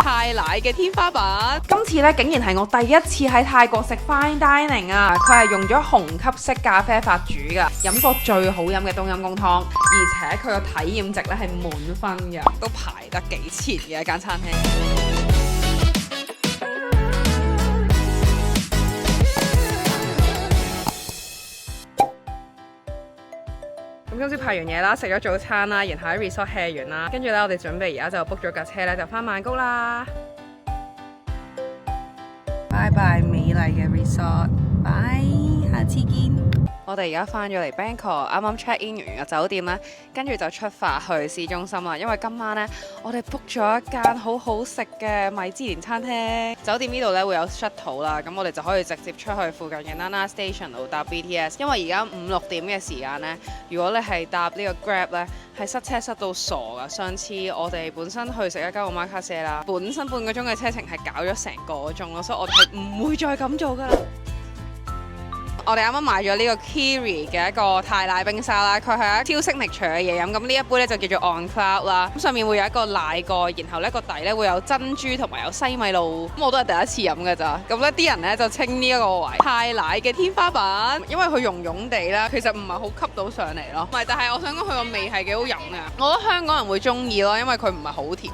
泰奶嘅天花板。今次咧竟然係我第一次喺泰國食 fine dining 啊！佢係用咗虹吸式咖啡法煮㗎，飲過最好飲嘅冬陰功湯，而且佢個體驗值咧係滿分嘅，都排得幾前嘅一間餐廳。咁今朝拍完嘢啦，食咗早餐啦，然後喺 resort hea 完啦，跟住咧我哋準備而家就 book 咗架車咧，就翻曼谷啦。拜拜美麗嘅 resort， 拜，下次見。我哋而家翻咗嚟 Bangkok， 啱啱 check in 完個酒店咧，跟住就出發去市中心啦。因為今晚咧，我哋 book 咗一間好好食嘅米芝蓮餐廳。酒店呢度咧會有 shuttle 啦，咁我哋就可以直接出去附近嘅 Nana Station 度搭 BTS。因為而家5、6點嘅時間咧，如果你係搭呢個 Grab 咧，係塞車塞到傻噶。上次我哋本身去食一間 omakase 啦，本身半個鐘嘅車程係搞咗成個鐘咯，所以我哋係唔會再咁做噶啦。我哋啱啱買咗呢個 Kiri 嘅一個泰奶冰沙啦，佢係一超signature嘅嘢飲。咁呢一杯咧就叫做 On Cloud 啦，咁上面會有一個奶蓋，然後呢個底咧會有珍珠同埋有西米露。咁我都係第一次飲㗎咋。咁咧啲人咧就稱呢一個為泰奶嘅天花板，因為佢溶溶地啦，其實唔係好吸到上嚟咯。唔係，但係我想講佢個味係幾好飲嘅，我覺得香港人會中意咯，因為佢唔係好甜。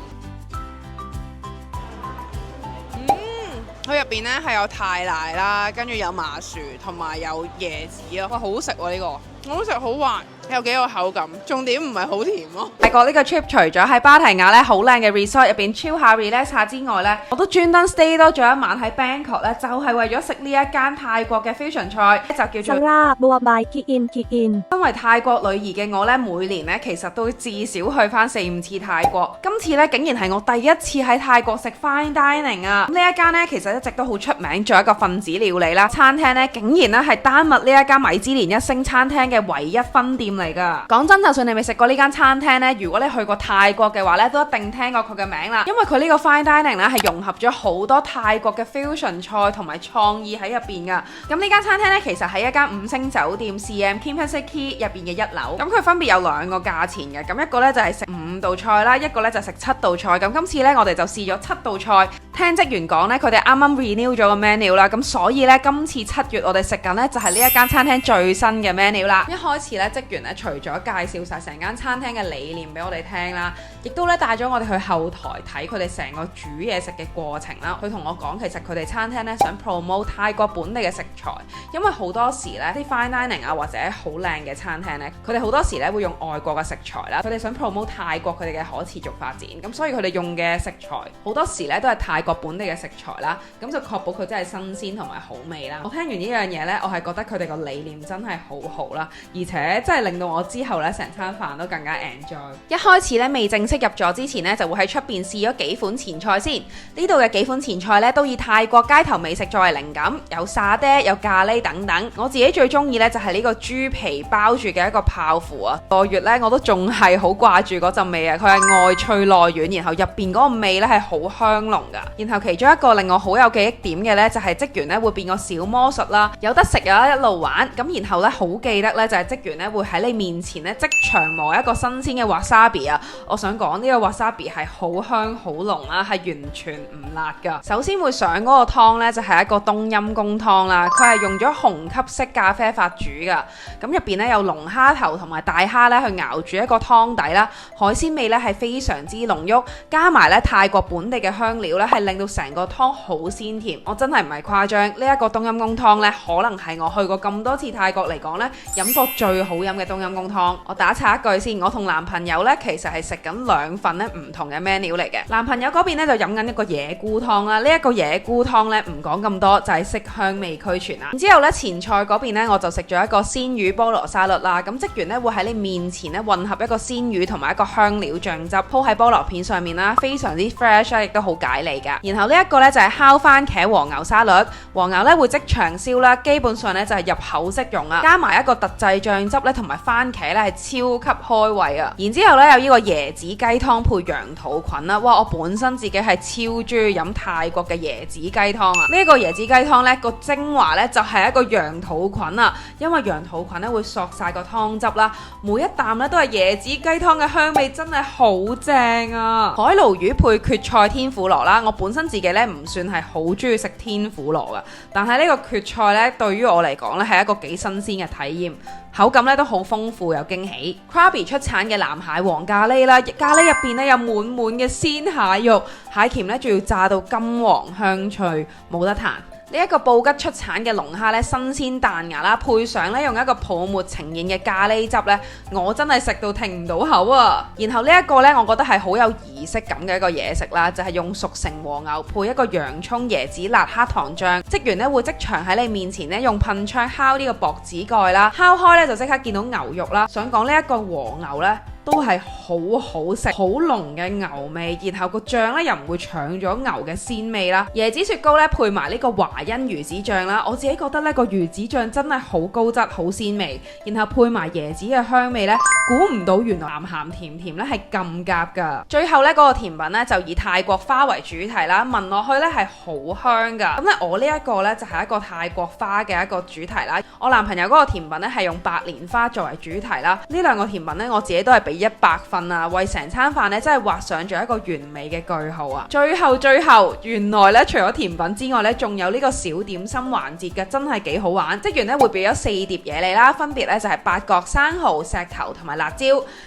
佢入邊咧係有泰奶啦，跟住有麻薯同埋有椰子咯，哇，好食喎呢個，好食好滑，有幾個口感，重點唔係好甜咯。泰國呢個 trip 除咗喺芭提雅咧好靚嘅 resort 入邊 chill 下 relax 下之外咧，我都專登 stay 多咗一晚喺 Bangkok 咧，就係為咗食呢一間泰國嘅 fusion 菜，就叫做啦，冇話賣 kick in。身為泰國女兒嘅我咧，每年咧其實都至少去翻4、5次泰國。今次咧竟然係我第一次喺泰國食 fine dining 啊！呢一間咧其實一直都好出名，做一個分子料理啦。餐廳咧竟然咧係丹麥呢一間米芝蓮1星餐廳嘅唯一分店嚟㗎。講真，就算你未食過呢間餐廳咧，如果你去過泰國嘅話咧，都一定聽過佢嘅名啦。因為佢呢個 fine dining 咧係融合咗好多泰國嘅 fusion 菜同埋創意喺入邊㗎。咁呢間餐廳咧其實係一間5星酒店 CM Kempinski Quay 入邊嘅1樓。咁佢分別有2個價錢嘅，咁一個咧就係食5道菜啦，一個咧就食7道菜。咁今次咧我哋就試咗7道菜。聽職員講咧，佢哋啱啱 renew 咗個 menu 啦，咁所以咧今次7月我哋食緊咧就係呢一間餐廳最新嘅 menu 啦。一開始咧職員咧除咗介紹晒成間餐廳嘅理念俾我哋聽啦，亦都咧帶咗我哋去後台睇佢哋成個煮嘢食嘅過程啦。佢同我講，其實佢哋餐廳咧想 promote 泰國本地嘅食材，因為好多時咧啲 fine dining 啊或者好靚嘅餐廳咧，佢哋好多時咧會用外國嘅食材啦，佢哋想 promote 泰國佢哋嘅可持續發展，咁所以佢哋用嘅食材好多時咧都係泰國本地嘅食材啦，咁就確保佢真係新鮮同埋好味啦。我聽完呢樣嘢咧，我係覺得佢哋個理念真係好好啦，而且真係令到我之後咧成餐飯都更加 enjoy。一開始咧未正式入座之前咧，就會喺出邊試咗幾款前菜先。呢度嘅幾款前菜咧都以泰國街頭美食作為靈感，有沙爹、有咖喱等等。我自己最中意咧就係呢個豬皮包住嘅一個泡芙啊！個月咧我都仲係好掛住嗰陣味啊！佢係外脆內軟，然後入邊嗰個味咧係好香濃噶。然後其中一個令我好有記憶點嘅咧就係職員咧會變個小魔術啦，有得食有一路玩。咁然後咧好記得咧就係職員咧會喺你面前咧即場磨一個新鮮嘅 wasabi 啊！我想講呢個 wasabi 係好香好濃啦，係完全唔辣噶。首先會上嗰個湯咧就係一個冬陰功湯啦，佢係用咗虹吸式咖啡法煮噶。咁入邊咧有龍蝦頭同埋大蝦咧去熬住一個湯底啦，海鮮味咧係非常之濃郁，加埋咧泰國本地嘅香料咧係令到成個湯好鮮甜。我真係唔係誇張，呢一個冬陰功湯咧可能係我去過咁多次泰國嚟講咧飲過最好飲嘅冬陰功湯。我打岔一句先，我同男朋友咧其實係食緊2份咧唔同嘅 menu 嚟嘅。男朋友嗰邊咧就飲緊一個野菇湯啦，呢一個野菇湯咧唔講咁多，就係色香味俱全啦。然之後咧前菜嗰邊咧我就食咗一個鮮魚菠蘿沙律啦。咁職員咧會喺你面前咧混合一個鮮魚同埋一個香料醬汁鋪喺菠蘿片上面啦，非常之 fresh 亦都好解膩㗎。然後呢一個呢，就係烤番茄黃牛沙律，黃牛呢會即場燒啦，基本上呢就係入口即溶啊，加埋一個特製醬汁呢，同埋番茄呢係超級開胃啊。然之後呢有呢個椰子雞湯配羊肚菌啦，哇！我本身自己係超中意飲泰國嘅椰子雞湯啊。呢個椰子雞湯呢個精華呢就係一個羊肚菌啊，因為羊肚菌呢會索晒個湯汁啦，每一啖呢都係椰子雞湯嘅香味，真係好正啊！海鱸魚配蕨菜天婦羅啦，我本身自己呢唔算係好中意食天婦羅噶，但係呢個蕨菜呢對於我嚟講呢係一個幾新鮮嘅體驗，口感呢都好豐富又驚喜。Krabi 出產嘅藍蟹黃咖喱啦，咖喱入邊呢有滿滿嘅鮮蟹肉，蟹鉗呢仲要炸到金黃香脆，冇得彈。呢一個布吉出產嘅龍蝦咧，新鮮彈牙啦，配上咧用一個泡沫呈現嘅咖喱汁咧，我真係食到停唔到口啊！然後呢一個咧，我覺得係好有儀式感嘅一個嘢食啦，就係用熟成和牛配一個洋葱椰子辣黑糖醬，職員咧會即場喺你面前咧用噴槍敲呢個薄紙蓋啦，敲開咧就即刻見到牛肉啦。想講呢一個和牛咧，都係好好食，好濃嘅牛味，然後個醬咧又唔會搶咗牛嘅鮮味啦。椰子雪糕咧配埋呢個華欣魚子醬啦，我自己覺得呢個魚子醬真係好高質，好鮮味，然後配埋椰子嘅香味咧，估唔到原來鹹鹹甜甜咧係咁夾噶。最後咧嗰個甜品咧就以泰國花為主題啦，聞落去咧係好香噶。咁咧我呢一個咧就係一個泰國花嘅一個主題啦。我男朋友嗰個甜品咧係用白蓮花作為主題啦。呢兩個甜品咧我自己都係俾100分啊，為成餐飯咧真係畫上咗一個完美嘅句號啊！最後，原來咧除咗甜品之外咧，仲有呢個小點心環節嘅，真係幾好玩。職員咧會俾咗4碟嘢你啦，分別咧就係八角、生蠔、石頭同埋辣椒。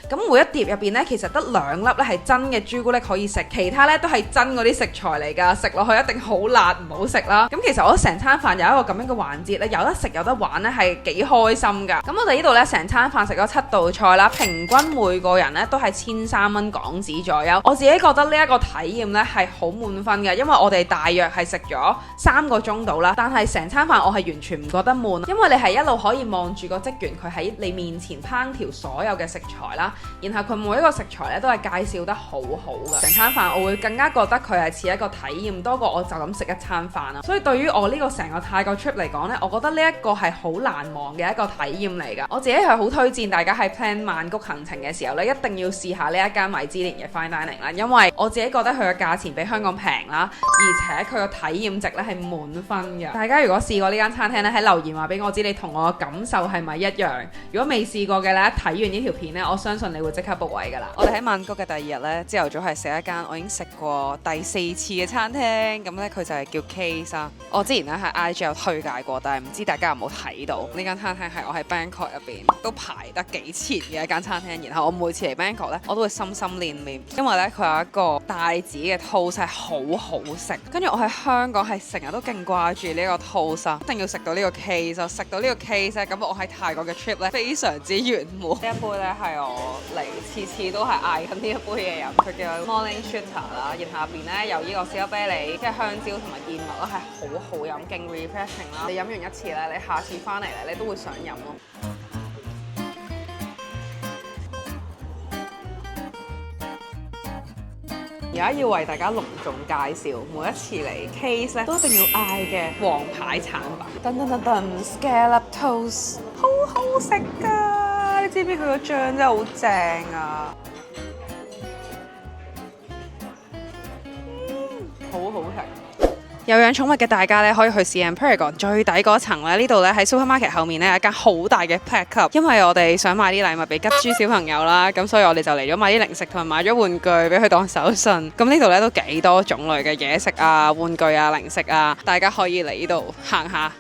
咁每一碟入邊咧，其實得2粒咧係真嘅朱古力可以食，其他咧都係真嗰啲食材嚟噶，食落去一定好辣，唔好食啦。咁其實我覺得成餐飯有一個咁樣嘅環節咧，有得食有得玩咧，係幾開心噶。咁我哋呢度咧成餐飯食咗7道菜啦，平均每個人咧都係1300蚊港紙左右。我自己覺得呢一個體驗咧係好滿分嘅，因為我哋大約係食咗3個鐘度啦，但係成餐飯我係完全唔覺得悶，因為你係一路可以望住個職員佢喺你面前烹調所有嘅食材啦，然後佢每一個食材咧都係介紹得好好嘅。成餐飯我會更加覺得佢係似一個體驗多過我就咁食一餐飯啊。所以對於我呢個成個泰國 trip 嚟講呢，我覺得呢一個係好難忘嘅一個體驗嚟㗎。我自己係好推薦大家喺 plan 曼谷行程嘅時候呢，一定要試下呢一間米芝蓮嘅 fine dining 啦，因為我自己覺得佢嘅價錢比香港平啦，而且佢個體驗值咧係滿分嘅。大家如果試過呢間餐廳咧，喺留言話俾我知你同我嘅感受係咪一樣？如果未試過嘅咧，睇完呢條片咧，我相信你會即刻 book 位㗎啦。我哋喺曼谷嘅第2日咧，朝頭早係食一間我已經食過第4次嘅餐廳，咁咧佢就係叫 Case 啦。我之前咧喺 IG 有推介過，但係唔知大家有冇睇到呢間餐廳係我喺 Bangkok 入邊都排得幾前嘅一間餐廳。然後我每次嚟 Bangkok 咧，我都會心心念念，因為咧佢有一個帶子嘅 toast 係好好食。跟住我喺香港係成日都勁掛住呢個 toast，一定要食到呢個 Case， 就食到呢個 Case 咧，咁我喺泰國嘅 trip 咧非常之圓滿。呢一杯咧係我嚟次次都係嗌緊呢一杯嘢飲，佢叫 Morning Shooter 啦，然後入邊咧有呢個士多啤梨、即係香蕉同埋燕麥啦，係好好飲，勁 refreshing 啦。你飲完一次咧，你下次翻嚟咧，你都會想飲咯。而家要為大家隆重介紹每一次嚟 Case 咧都一定要嗌嘅王牌產品，噔噔噔噔 Scallop Toast， 好好食㗎！你知唔知佢個醬真係好正啊？好好食。有養寵物嘅大家咧，可以去試 Paragon 最底嗰層咧，呢度咧喺 supermarket 後面咧有一間好大嘅 pack cup，因為我哋想買啲禮物俾吉豬小朋友啦，咁所以我哋就嚟咗買啲零食同埋買咗玩具俾佢當手信。咁呢度咧都幾多種類嘅嘢食啊、玩具啊、零食啊，大家可以嚟呢度行下。